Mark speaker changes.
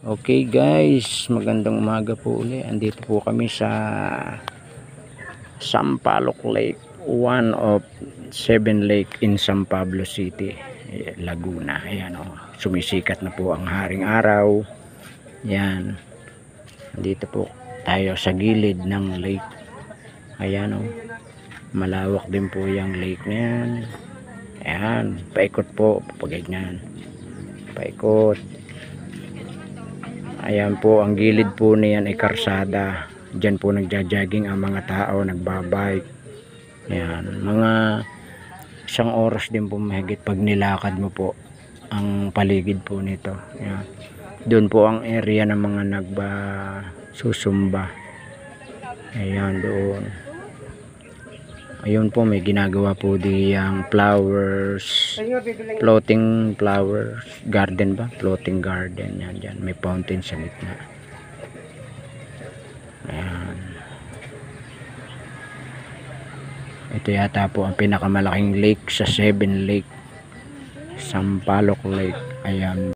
Speaker 1: Okay guys, magandang umaga po uli. Andito po kami sa Sampaloc Lake, one of 7 lake in San Pablo City, Laguna. Ayan o, sumisikat na po ang haring araw. Yan, andito po tayo sa gilid ng lake. Ayan o, malawak din po yung lake na yan. Ayan, paikot po, papaganyan, paikot. Ayan po, ang gilid po niyan ay karsada. Diyan po nagja-jogging ang mga tao, nagbabike. Ayan, mga 1 oras din po mahigit pag nilakad mo po ang paligid po nito. Ayan. Doon po ang area ng mga nagsusumba. Ayan, doon. Ayun po, may ginagawa po diyang flowers, floating flowers garden ba? Floating garden. Yan, dyan. May fountain sa gitna. Ayan. Ito yata po ang pinakamalaking lake sa 7 lake. Sampaloc Lake. Ayan.